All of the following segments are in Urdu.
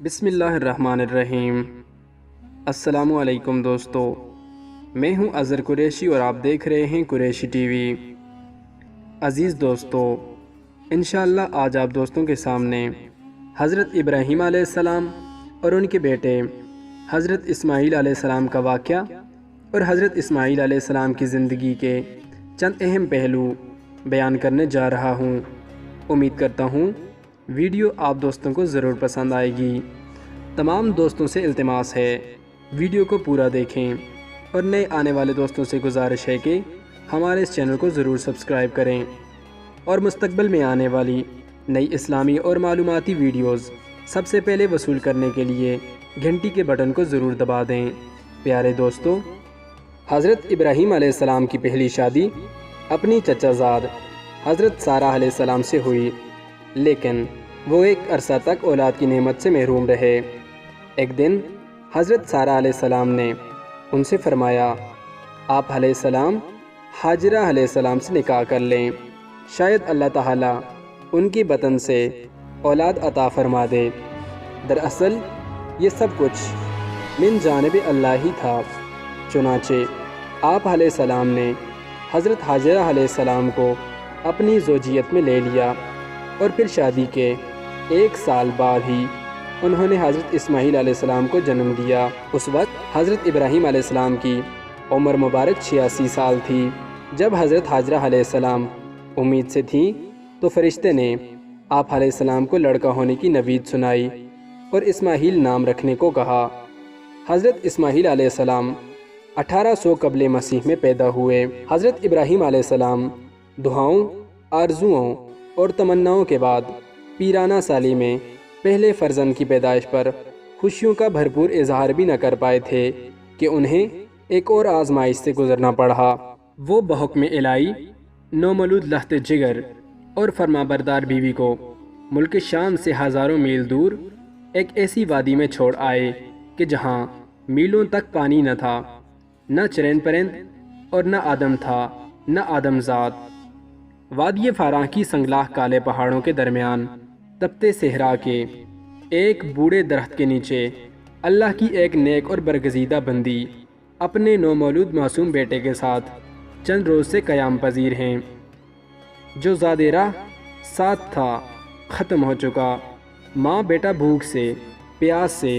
بسم اللہ الرحمن الرحیم۔ السلام علیکم دوستو، میں ہوں اظہر قریشی اور آپ دیکھ رہے ہیں قریشی ٹی وی۔ عزیز دوستو، انشاءاللہ آج آپ دوستوں کے سامنے حضرت ابراہیم علیہ السلام اور ان کے بیٹے حضرت اسماعیل علیہ السلام کا واقعہ اور حضرت اسماعیل علیہ السلام کی زندگی کے چند اہم پہلو بیان کرنے جا رہا ہوں۔ امید کرتا ہوں ویڈیو آپ دوستوں کو ضرور پسند آئے گی۔ تمام دوستوں سے التماس ہے ویڈیو کو پورا دیکھیں اور نئے آنے والے دوستوں سے گزارش ہے کہ ہمارے اس چینل کو ضرور سبسکرائب کریں اور مستقبل میں آنے والی نئی اسلامی اور معلوماتی ویڈیوز سب سے پہلے وصول کرنے کے لیے گھنٹی کے بٹن کو ضرور دبا دیں۔ پیارے دوستو، حضرت ابراہیم علیہ السلام کی پہلی شادی اپنی چچا زاد حضرت سارہ علیہ السلام سے ہوئی، لیکن وہ ایک عرصہ تک اولاد کی نعمت سے محروم رہے۔ ایک دن حضرت سارہ علیہ السلام نے ان سے فرمایا، آپ علیہ السلام حاجرہ علیہ السلام سے نکاح کر لیں، شاید اللہ تعالیٰ ان کی بطن سے اولاد عطا فرما دے۔ دراصل یہ سب کچھ من جانب اللہ ہی تھا۔ چنانچہ آپ علیہ السلام نے حضرت حاجرہ علیہ السلام کو اپنی زوجیت میں لے لیا اور پھر شادی کے 1 سال بعد ہی انہوں نے حضرت اسماعیل علیہ السلام کو جنم دیا۔ اس وقت حضرت ابراہیم علیہ السلام کی عمر مبارک 86 سال تھی۔ جب حضرت حاجرہ علیہ السلام امید سے تھیں تو فرشتے نے آپ علیہ السلام کو لڑکا ہونے کی نوید سنائی اور اسماعیل نام رکھنے کو کہا۔ حضرت اسماعیل علیہ السلام 1800 قبل مسیح میں پیدا ہوئے۔ حضرت ابراہیم علیہ السلام دعاؤں، آرزوؤں اور تمناؤں کے بعد پیرانہ سالی میں پہلے فرزند کی پیدائش پر خوشیوں کا بھرپور اظہار بھی نہ کر پائے تھے کہ انہیں ایک اور آزمائش سے گزرنا پڑا۔ وہ بحکم الہی نومولود لخت جگر اور فرمانبردار بیوی کو ملک شام سے ہزاروں میل دور ایک ایسی وادی میں چھوڑ آئے کہ جہاں میلوں تک پانی نہ تھا، نہ چرند پرند اور نہ آدم تھا، نہ آدم ذات۔ وادی فاراں کی سنگلاخ کالے پہاڑوں کے درمیان تپتے صحرا کے ایک بوڑھے درخت کے نیچے اللہ کی ایک نیک اور برگزیدہ بندی اپنے نومولود معصوم بیٹے کے ساتھ چند روز سے قیام پذیر ہیں۔ جو زاد راہ ساتھ تھا ختم ہو چکا، ماں بیٹا بھوک سے پیاس سے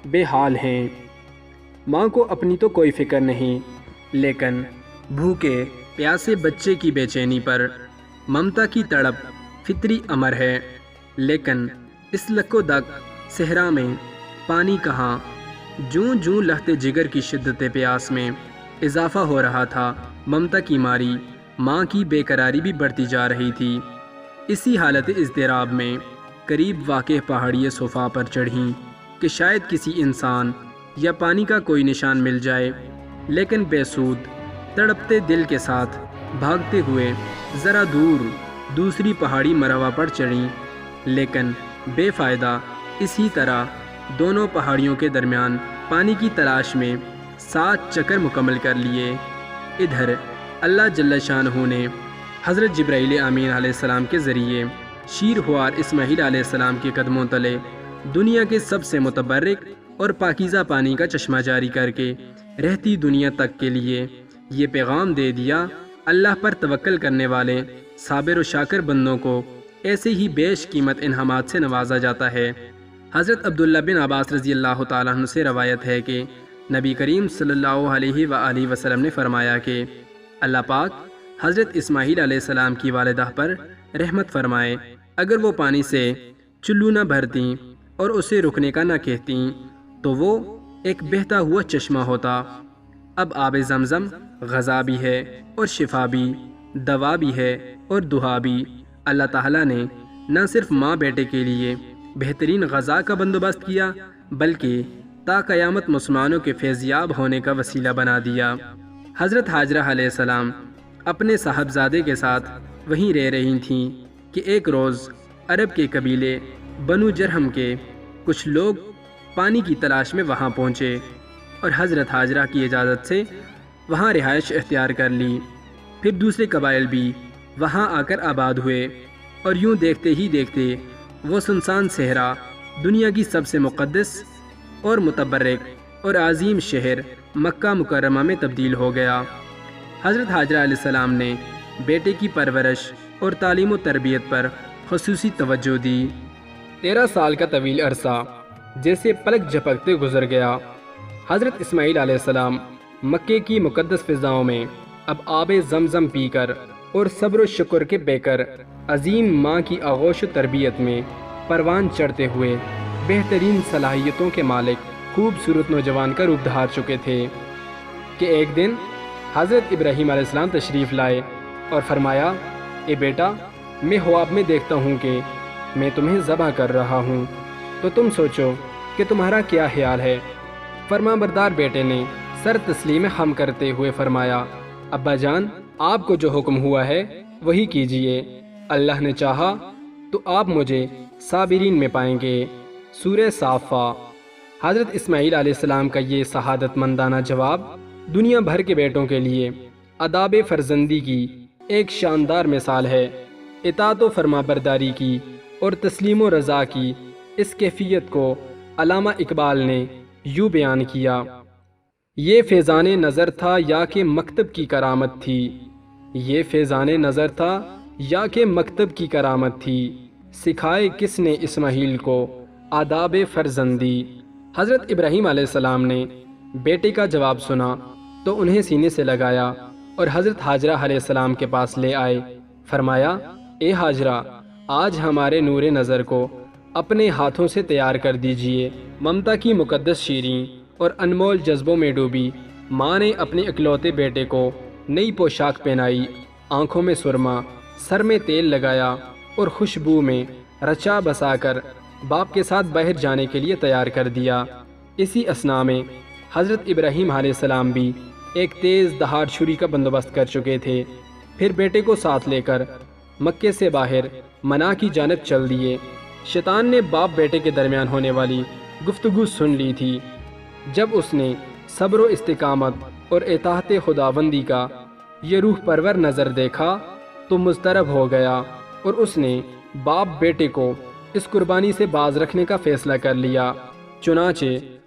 بے حال ہیں۔ ماں کو اپنی تو کوئی فکر نہیں، لیکن بھوکے پیاسے بچے کی بے چینی پر ممتا کی تڑپ فطری امر ہے۔ لیکن اس لکو دک صحرا میں پانی کہاں؟ جوں جوں لخت جگر کی شدت پیاس میں اضافہ ہو رہا تھا، ممتا کی ماری ماں کی بے قراری بھی بڑھتی جا رہی تھی۔ اسی حالت اضطراب میں قریب واقع پہاڑی صفا پر چڑھیں کہ شاید کسی انسان یا پانی کا کوئی نشان مل جائے، لیکن بے سود تڑپتے دل کے ساتھ بھاگتے ہوئے ذرا دور دوسری پہاڑی مرحبا پر چڑھیں، لیکن بے فائدہ۔ اسی طرح دونوں پہاڑیوں کے درمیان پانی کی تلاش میں 7 چکر مکمل کر لیے۔ ادھر اللہ جل شانہ نے حضرت جبرائیل امین علیہ السلام کے ذریعے شیر خوار اسماعیل علیہ السلام کے قدموں تلے دنیا کے سب سے متبرک اور پاکیزہ پانی کا چشمہ جاری کر کے رہتی دنیا تک کے لیے یہ پیغام دے دیا، اللہ پر توکل کرنے والے صابر و شاکر بندوں کو ایسے ہی بیش قیمت انعامات سے نوازا جاتا ہے۔ حضرت عبداللہ بن عباس رضی اللہ تعالیٰ عنہ سے روایت ہے کہ نبی کریم صلی اللہ علیہ وآلہ وسلم نے فرمایا کہ اللہ پاک حضرت اسماعیل علیہ السلام کی والدہ پر رحمت فرمائے، اگر وہ پانی سے چلو نہ بھرتیں اور اسے رکنے کا نہ کہتیں تو وہ ایک بہتا ہوا چشمہ ہوتا۔ اب آب زمزم غذا بھی ہے اور شفا بھی، دوا بھی ہے اور دعا بھی۔ اللہ تعالیٰ نے نہ صرف ماں بیٹے کے لیے بہترین غذا کا بندوبست کیا، بلکہ تا قیامت مسلمانوں کے فیضیاب ہونے کا وسیلہ بنا دیا۔ حضرت حاجرہ علیہ السلام اپنے صاحبزادے کے ساتھ وہیں رہ رہی تھیں کہ ایک روز عرب کے قبیلے بنو جرہم کے کچھ لوگ پانی کی تلاش میں وہاں پہنچے اور حضرت حاجرہ کی اجازت سے وہاں رہائش اختیار کر لی۔ پھر دوسرے قبائل بھی وہاں آ کر آباد ہوئے اور یوں دیکھتے ہی دیکھتے وہ سنسان صحرا دنیا کی سب سے مقدس اور متبرک اور عظیم شہر مکہ مکرمہ میں تبدیل ہو گیا۔ حضرت حاجرہ علیہ السلام نے بیٹے کی پرورش اور تعلیم و تربیت پر خصوصی توجہ دی۔ 13 سال کا طویل عرصہ جیسے پلک جھپکتے گزر گیا۔ حضرت اسماعیل علیہ السلام مکے کی مقدس فضاؤں میں اب آب زمزم پی کر اور صبر و شکر کے بے کر عظیم ماں کی آغوش و تربیت میں پروان چڑھتے ہوئے بہترین صلاحیتوں کے مالک خوبصورت نوجوان کا روپ دھار چکے تھے کہ ایک دن حضرت ابراہیم علیہ السلام تشریف لائے اور فرمایا، اے بیٹا، میں خواب میں دیکھتا ہوں کہ میں تمہیں ذبح کر رہا ہوں، تو تم سوچو کہ تمہارا کیا خیال ہے؟ فرما بردار بیٹے نے سر تسلیم خم کرتے ہوئے فرمایا، ابا جان، آپ کو جو حکم ہوا ہے وہی کیجئے، اللہ نے چاہا تو آپ مجھے صابرین میں پائیں گے۔ سورہ صافہ۔ حضرت اسماعیل علیہ السلام کا یہ سعادت مندانہ جواب دنیا بھر کے بیٹوں کے لیے آداب فرزندی کی ایک شاندار مثال ہے۔ اطاعت و فرما برداری کی اور تسلیم و رضا کی اس کیفیت کو علامہ اقبال نے یوں بیان کیا، یہ فیضان نظر تھا یا کہ مکتب کی کرامت تھی، یہ فیضان نظر تھا یا کہ مکتب کی کرامت تھی، سکھائے کس نے اسماعیل کو آداب فرزندی۔ حضرت ابراہیم علیہ السلام نے بیٹے کا جواب سنا تو انہیں سینے سے لگایا اور حضرت حاجرہ علیہ السلام کے پاس لے آئے۔ فرمایا، اے حاجرہ، آج ہمارے نور نظر کو اپنے ہاتھوں سے تیار کر دیجئے۔ ممتا کی مقدس شیریں اور انمول جذبوں میں ڈوبی ماں نے اپنے اکلوتے بیٹے کو نئی پوشاک پہنائی، آنکھوں میں سرما، سر میں تیل لگایا اور خوشبو میں رچا بسا کر باپ کے ساتھ باہر جانے کے لیے تیار کر دیا۔ اسی اثناء میں حضرت ابراہیم علیہ السلام بھی ایک تیز دھار چھری کا بندوبست کر چکے تھے، پھر بیٹے کو ساتھ لے کر مکے سے باہر منا کی جانب چل دیے۔ شیطان نے باپ بیٹے کے درمیان ہونے والی گفتگو سن لی تھی۔ جب اس نے صبر و استقامت اور اطاعت خداوندی کا یہ روح پرور نظر دیکھا تو مضطرب ہو گیا اور اس نے باپ بیٹے کو اس قربانی سے باز رکھنے کا فیصلہ کر لیا۔ چنانچہ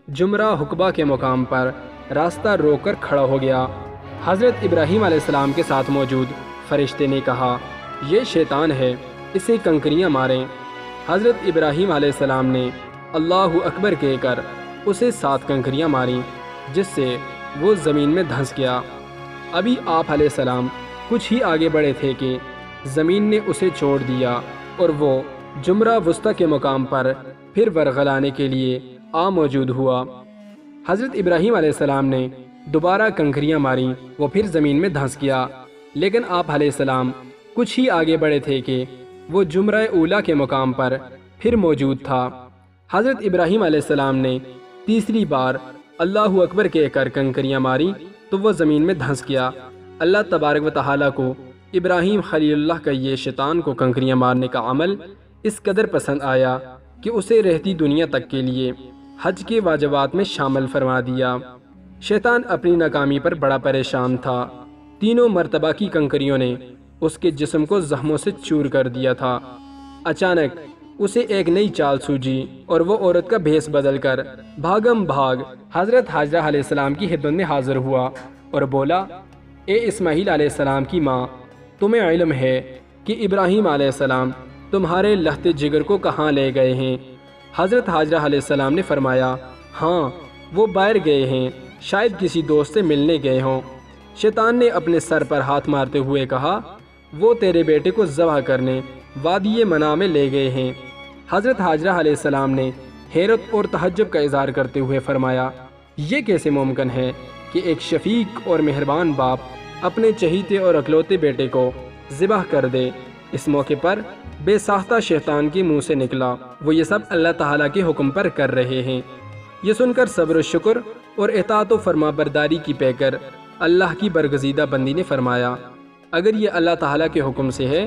جمرہ حقبہ کے مقام پر راستہ روک کر کھڑا ہو گیا۔ حضرت ابراہیم علیہ السلام کے ساتھ موجود فرشتے نے کہا، یہ شیطان ہے، اسے کنکریاں ماریں۔ حضرت ابراہیم علیہ السلام نے اللہ اکبر کہہ کر اسے 7 کنکریاں ماریں، جس سے وہ زمین میں دھنس گیا۔ ابھی آپ علیہ السلام کچھ ہی آگے بڑھے تھے کہ زمین نے اسے چھوڑ دیا اور وہ جمرہ وسطیٰ کے مقام پر پھر ورغلانے کے لیے آ موجود ہوا۔ حضرت ابراہیم علیہ السلام نے دوبارہ کنکریاں ماریں، وہ پھر زمین میں دھنس گیا، لیکن آپ علیہ السلام کچھ ہی آگے بڑھے تھے کہ وہ جمرہ اولا کے مقام پر پھر موجود تھا۔ حضرت ابراہیم علیہ السلام نے تیسری بار اللہ اکبر کہہ کر کنکریاں ماری تو وہ زمین میں دھنس گیا۔ اللہ تبارک و تعالیٰ کو ابراہیم خلیل اللہ کا یہ شیطان کو کنکریاں مارنے کا عمل اس قدر پسند آیا کہ اسے رہتی دنیا تک کے لیے حج کے واجبات میں شامل فرما دیا۔ شیطان اپنی ناکامی پر بڑا پریشان تھا۔ تینوں مرتبہ کی کنکریوں نے اس کے جسم کو زخموں سے چور کر دیا تھا۔ اچانک اسے ایک نئی چال سوجی اور وہ عورت کا بھیس بدل کر بھاگم بھاگ حضرت حاجرہ علیہ السلام کی خدمت میں حاضر ہوا اور بولا، اے اسماعیل علیہ السلام کی ماں، تمہیں علم ہے کہ ابراہیم علیہ السلام تمہارے لہتے جگر کو کہاں لے گئے ہیں؟ حضرت حاجرہ علیہ السلام نے فرمایا، ہاں، وہ باہر گئے ہیں، شاید کسی دوست سے ملنے گئے ہوں۔ شیطان نے اپنے سر پر ہاتھ مارتے ہوئے کہا، وہ تیرے بیٹے کو ذبح کرنے وادی منا میں لے گئے ہیں۔ حضرت حاجرہ علیہ السلام نے حیرت اور تعجب کا اظہار کرتے ہوئے فرمایا، یہ کیسے ممکن ہے کہ ایک شفیق اور مہربان باپ اپنے چہیتے اور اکلوتے بیٹے کو ذبح کر دے؟ اس موقع پر بے ساختہ شیطان کے منہ سے نکلا، وہ یہ سب اللہ تعالیٰ کے حکم پر کر رہے ہیں۔ یہ سن کر صبر و شکر اور اطاعت و فرما برداری کی پے کر اللہ کی برگزیدہ بندی نے فرمایا، اگر یہ اللہ تعالیٰ کے حکم سے ہے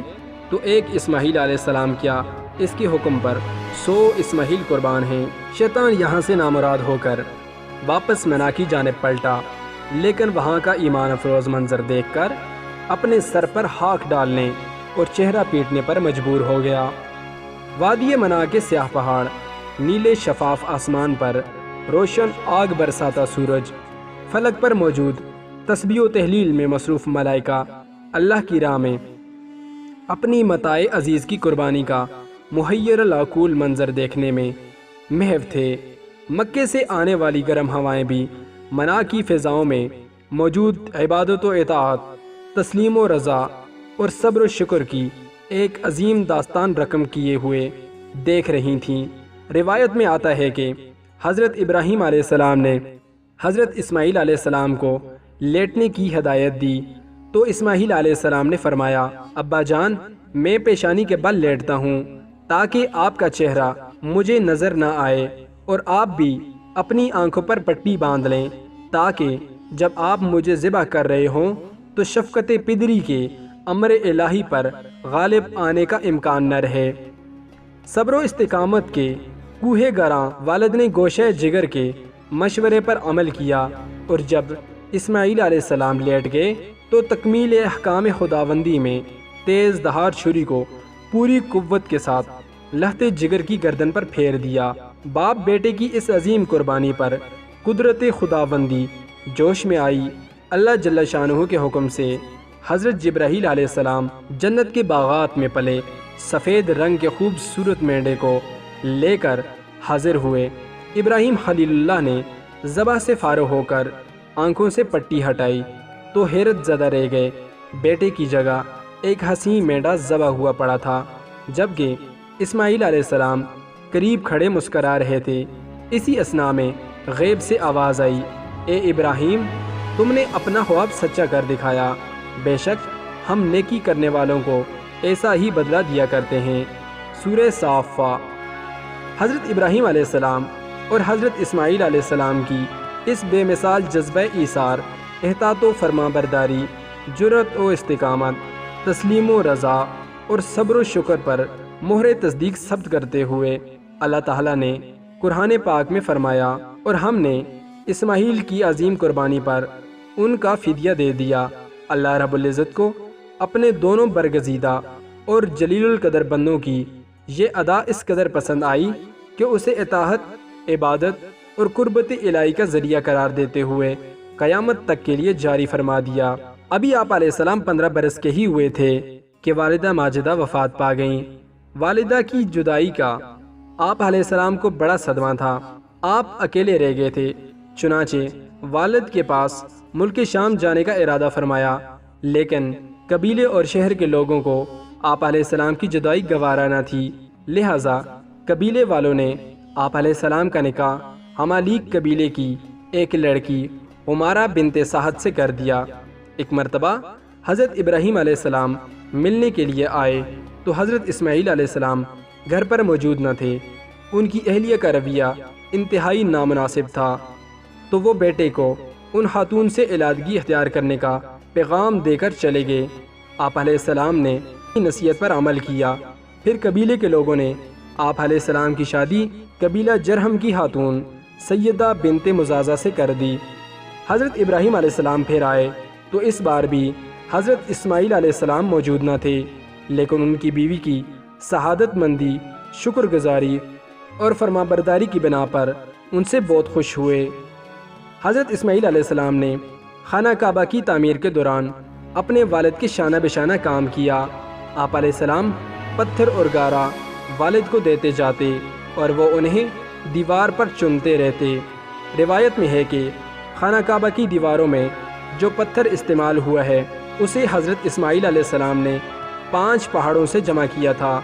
تو ایک اسماعیل علیہ السلام کیا، اس کے حکم پر 100 اسماعیل قربان ہیں۔ شیطان یہاں سے نامراد ہو کر واپس منا کی جانب پلٹا، لیکن وہاں کا ایمان افروز منظر دیکھ کر اپنے سر پر خاک ڈالنے اور چہرہ پیٹنے پر مجبور ہو گیا۔ وادی منا کے سیاہ پہاڑ نیلے شفاف آسمان پر روشن آگ برساتا سورج، فلک پر موجود تسبیح و تہلیل میں مصروف ملائکہ اللہ کی راہ میں اپنی متاع عزیز کی قربانی کا محیر العقول منظر دیکھنے میں محو تھے۔ مکے سے آنے والی گرم ہوائیں بھی منا کی فضاؤں میں موجود عبادت و اطاعت، تسلیم و رضا اور صبر و شکر کی ایک عظیم داستان رقم کیے ہوئے دیکھ رہی تھیں۔ روایت میں آتا ہے کہ حضرت ابراہیم علیہ السلام نے حضرت اسماعیل علیہ السلام کو لیٹنے کی ہدایت دی تو اسماعیل علیہ السلام نے فرمایا، ابا جان، میں پیشانی کے بل لیٹتا ہوں تاکہ آپ کا چہرہ مجھے نظر نہ آئے، اور آپ بھی اپنی آنکھوں پر پٹی باندھ لیں تاکہ جب آپ مجھے ذبح کر رہے ہوں تو شفقت پدری کے امر الہی پر غالب آنے کا امکان نہ رہے۔ صبر و استقامت کے کوہ گراں والد نے گوشہ جگر کے مشورے پر عمل کیا، اور جب اسماعیل علیہ السلام لیٹ گئے تو تکمیل احکام خداوندی میں تیز دھار چھری کو پوری قوت کے ساتھ لہتے جگر کی گردن پر پھیر دیا۔ باپ بیٹے کی اس عظیم قربانی پر قدرت خداوندی جوش میں آئی۔ اللہ جل شانہ کے حکم سے حضرت جبرائیل علیہ السلام جنت کے باغات میں پلے سفید رنگ کے خوبصورت مینڈے کو لے کر حاضر ہوئے۔ ابراہیم خلیل اللہ نے ذبح سے فارغ ہو کر آنکھوں سے پٹی ہٹائی تو حیرت زدہ رہ گئے۔ بیٹے کی جگہ ایک حسین مینڈا ذبح ہوا پڑا تھا، جبکہ اسماعیل علیہ السلام قریب کھڑے مسکرا رہے تھے۔ اسی اثناء میں غیب سے آواز آئی، اے ابراہیم، تم نے اپنا خواب سچا کر دکھایا، بے شک ہم نیکی کرنے والوں کو ایسا ہی بدلہ دیا کرتے ہیں۔ سورہ صافہ۔ حضرت ابراہیم علیہ السلام اور حضرت اسماعیل علیہ السلام کی اس بے مثال جذبہ ایثار، احطاط و فرما برداری، جرأت و استقامت، تسلیم و رضا اور صبر و شکر پر مہر تصدیق ثبت کرتے ہوئے اللہ تعالیٰ نے قرآن پاک میں فرمایا، اور ہم نے اسماعیل کی عظیم قربانی پر ان کا فدیہ دے دیا۔ اللہ رب العزت کو اپنے دونوں برگزیدہ اور جلیل القدر بندوں کی یہ ادا اس قدر پسند آئی کہ اسے اطاعت، عبادت اور قربت الہی کا ذریعہ قرار دیتے ہوئے قیامت تک کے لیے جاری فرما دیا۔ ابھی آپ علیہ السلام 15 برس کے ہی ہوئے تھے کہ والدہ ماجدہ وفات پا گئیں۔ والدہ کی جدائی کا آپ علیہ السلام کو بڑا صدمہ تھا۔ آپ اکیلے رہ گئے تھے، چنانچہ والد کے پاس ملک شام جانے کا ارادہ فرمایا، لیکن قبیلے اور شہر کے لوگوں کو آپ علیہ السلام کی جدائی گوارا نہ تھی، لہٰذا قبیلے والوں نے آپ علیہ السلام کا نکاح ہمالیق قبیلے کی ایک لڑکی عمارہ بنت سعد سے کر دیا۔ ایک مرتبہ حضرت ابراہیم علیہ السلام ملنے کے لیے آئے تو حضرت اسماعیل علیہ السلام گھر پر موجود نہ تھے۔ ان کی اہلیہ کا رویہ انتہائی نامناسب تھا، تو وہ بیٹے کو ان خاتون سے علیحدگی اختیار کرنے کا پیغام دے کر چلے گئے۔ آپ علیہ السلام نے نصیحت پر عمل کیا۔ پھر قبیلے کے لوگوں نے آپ علیہ السلام کی شادی قبیلہ جرہم کی خاتون سیدہ بنت مزازہ سے کر دی۔ حضرت ابراہیم علیہ السلام پھر آئے تو اس بار بھی حضرت اسماعیل علیہ السلام موجود نہ تھے، لیکن ان کی بیوی کی سعادت مندی، شکر گزاری اور فرما برداری کی بنا پر ان سے بہت خوش ہوئے۔ حضرت اسماعیل علیہ السلام نے خانہ کعبہ کی تعمیر کے دوران اپنے والد کے شانہ بشانہ کام کیا۔ آپ علیہ السلام پتھر اور گارا والد کو دیتے جاتے اور وہ انہیں دیوار پر چنتے رہتے۔ روایت میں ہے کہ خانہ کعبہ کی دیواروں میں جو پتھر استعمال ہوا ہے اسے حضرت اسماعیل علیہ السلام نے 5 پہاڑوں سے جمع کیا تھا،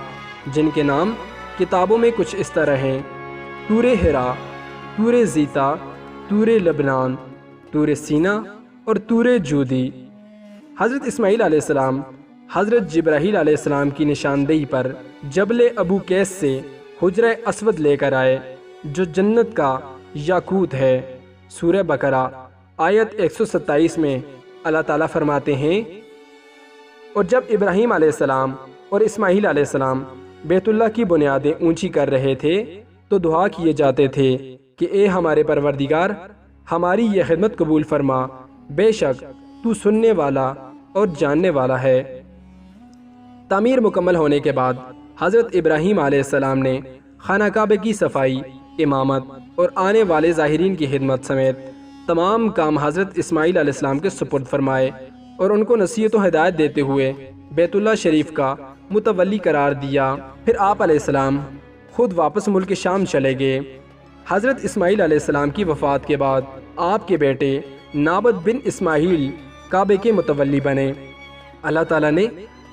جن کے نام کتابوں میں کچھ اس طرح ہیں: طور حرا، طور زیتا، طور لبنان، طور سینا اور طور جودی۔ حضرت اسماعیل علیہ السلام حضرت جبرائیل علیہ السلام کی نشاندہی پر جبل ابو قیس سے حجرہ اسود لے کر آئے، جو جنت کا یاقوت ہے۔ سورہ بقرہ آیت 127 میں اللہ تعالیٰ فرماتے ہیں، اور جب ابراہیم علیہ السلام اور اسماعیل علیہ السلام بیت اللہ کی بنیادیں اونچی کر رہے تھے تو دعا کیے جاتے تھے کہ اے ہمارے پروردگار، ہماری یہ خدمت قبول فرما، بے شک تو سننے والا اور جاننے والا ہے۔ تعمیر مکمل ہونے کے بعد حضرت ابراہیم علیہ السلام نے خانہ کعبہ کی صفائی، امامت اور آنے والے ظاہرین کی خدمت سمیت تمام کام حضرت اسماعیل علیہ السلام کے سپرد فرمائے اور ان کو نصیحت و ہدایت دیتے ہوئے بیت اللہ شریف کا متولی قرار دیا۔ پھر آپ علیہ السلام خود واپس ملک شام چلے گئے۔ حضرت اسماعیل علیہ السلام کی وفات کے بعد آپ کے بیٹے نابت بن اسماعیل کعبے کے متولی بنے۔ اللہ تعالیٰ نے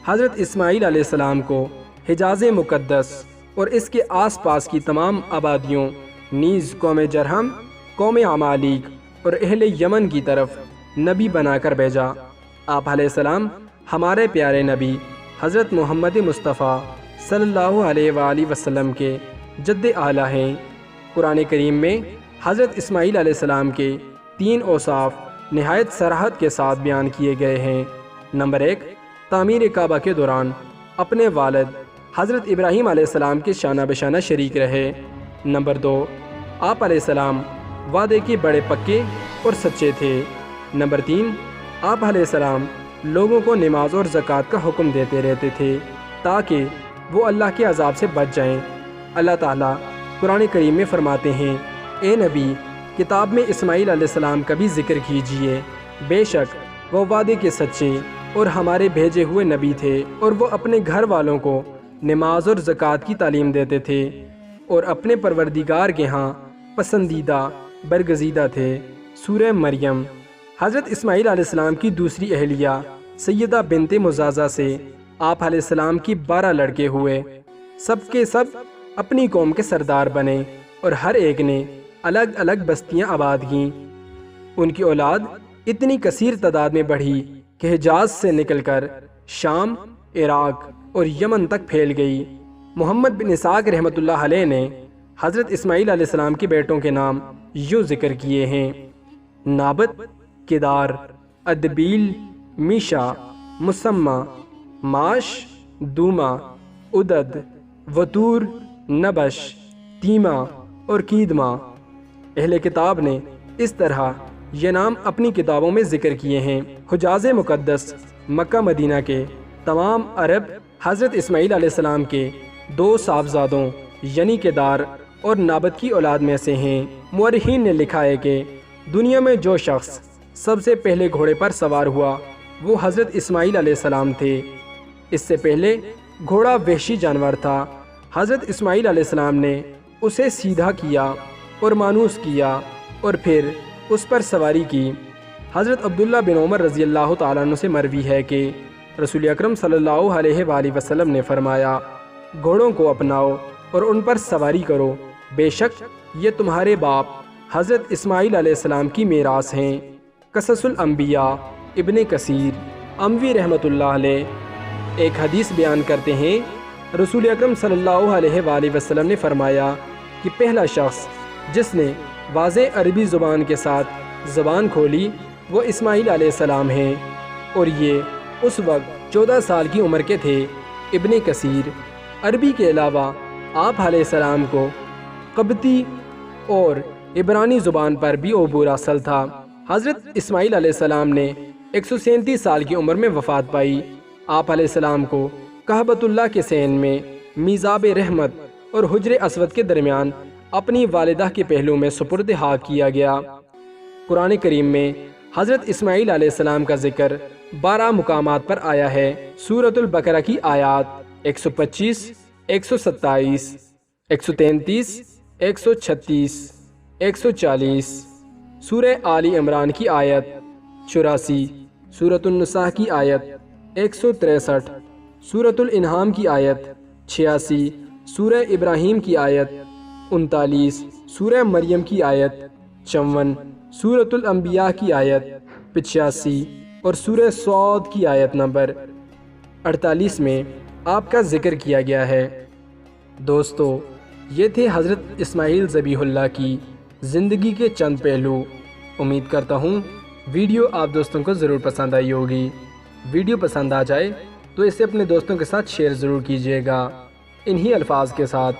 حضرت اسماعیل علیہ السلام کو حجاز مقدس اور اس کے آس پاس کی تمام آبادیوں نیز قوم جرہم، قوم عمالیق اور اہل یمن کی طرف نبی بنا کر بھیجا۔ آپ علیہ السلام ہمارے پیارے نبی حضرت محمد مصطفیٰ صلی اللہ علیہ وآلہ وسلم کے جد اعلیٰ ہیں۔ قرآن کریم میں حضرت اسماعیل علیہ السلام کے 3 اوصاف نہایت صراحت کے ساتھ بیان کیے گئے ہیں۔ نمبر 1، تعمیر کعبہ کے دوران اپنے والد حضرت ابراہیم علیہ السلام کے شانہ بشانہ شریک رہے۔ نمبر 2، آپ علیہ السلام وعدے کے بڑے پکے اور سچے تھے۔ نمبر 3، آپ علیہ السلام لوگوں کو نماز اور زکوٰۃ کا حکم دیتے رہتے تھے تاکہ وہ اللہ کے عذاب سے بچ جائیں۔ اللہ تعالیٰ قرآن کریم میں فرماتے ہیں، اے نبی، کتاب میں اسماعیل علیہ السلام کا بھی ذکر کیجیے، بے شک وہ وعدے کے سچے اور ہمارے بھیجے ہوئے نبی تھے، اور وہ اپنے گھر والوں کو نماز اور زکوٰۃ کی تعلیم دیتے تھے اور اپنے پروردگار کے ہاں پسندیدہ برگزیدہ تھے۔ سورہ مریم۔ حضرت اسماعیل علیہ السلام کی دوسری اہلیہ سیدہ بنت مزازہ سے آپ علیہ السلام کی 12 لڑکے ہوئے۔ سب کے سب اپنی قوم کے سردار بنے اور ہر ایک نے الگ الگ بستیاں آباد کیں۔ ان کی اولاد اتنی کثیر تعداد میں بڑھی کہ حجاز سے نکل کر شام، عراق اور یمن تک پھیل گئی۔ محمد بن اسحاق رحمۃ اللہ علیہ نے حضرت اسماعیل علیہ السلام کے بیٹوں کے نام یوں ذکر کیے ہیں: نابت، کدار، ادبیل، میشا، مسمہ، معاش، دوما، عدد، وطور، نبش، تیمہ اور کیدمہ۔ اہل کتاب نے اس طرح یہ نام اپنی کتابوں میں ذکر کیے ہیں۔ حجاز مقدس مکہ مدینہ کے تمام عرب حضرت اسماعیل علیہ السلام کے 2 صاحبزادوں یعنی کدار اور نابت کی اولاد میں سے ہیں۔ مورخین نے لکھا ہے کہ دنیا میں جو شخص سب سے پہلے گھوڑے پر سوار ہوا وہ حضرت اسماعیل علیہ السلام تھے۔ اس سے پہلے گھوڑا وحشی جانور تھا۔ حضرت اسماعیل علیہ السلام نے اسے سیدھا کیا اور مانوس کیا اور پھر اس پر سواری کی۔ حضرت عبداللہ بن عمر رضی اللہ تعالیٰ عنہ سے مروی ہے کہ رسول اکرم صلی اللہ علیہ وآلہ وسلم نے فرمایا، گھوڑوں کو اپناؤ اور ان پر سواری کرو، بے شک یہ تمہارے باپ حضرت اسماعیل علیہ السلام کی میراث ہیں۔ قصص الانبیاء ابن کثیر اموی رحمۃ اللہ علیہ ایک حدیث بیان کرتے ہیں، رسول اکرم صلی اللہ علیہ وآلہ وسلم نے فرمایا کہ پہلا شخص جس نے واضح عربی زبان کے ساتھ زبان کھولی وہ اسماعیل علیہ السلام ہیں، اور یہ اس وقت 14 سال کی عمر کے تھے۔ ابن کثیر۔ عربی کے علاوہ آپ علیہ السلام کو قبطی اور عبرانی زبان پر بھی عبور حاصل تھا۔ حضرت اسماعیل علیہ السلام نے 137 سال کی عمر میں وفات پائی۔ آپ علیہ السلام کو کعبۃ اللہ کے سین میں میزاب رحمت اور حجر اسود کے درمیان اپنی والدہ کے پہلو میں سپرد حق کیا گیا۔ قرآن کریم میں حضرت اسماعیل علیہ السلام کا ذکر 12 مقامات پر آیا ہے۔ سورۃ البقرہ کی آیات 125، 127، 133، 136، 140، سورہ آل عمران کی آیت 84، سورۃ النساء کی آیت 163، سورۃ الانعام کی آیت 86، سورہ ابراہیم کی آیت 39، سورہ مریم کی آیت 54، سورۃ الانبیاء کی آیت 85 اور سورہ صاد کی آیت نمبر 48 میں آپ کا ذکر کیا گیا ہے۔ دوستو، یہ تھے حضرت اسماعیل ذبیح اللہ کی زندگی کے چند پہلو۔ امید کرتا ہوں ویڈیو آپ دوستوں کو ضرور پسند آئی ہوگی۔ ویڈیو پسند آ جائے تو اسے اپنے دوستوں کے ساتھ شیئر ضرور کیجیے گا۔ انہی الفاظ کے ساتھ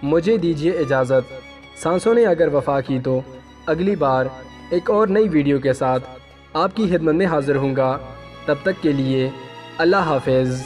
مجھے دیجیے اجازت۔ سانسوں نے اگر وفا کی تو اگلی بار ایک اور نئی ویڈیو کے ساتھ آپ کی خدمت میں حاضر ہوں گا۔ تب تک کے لیے اللہ حافظ۔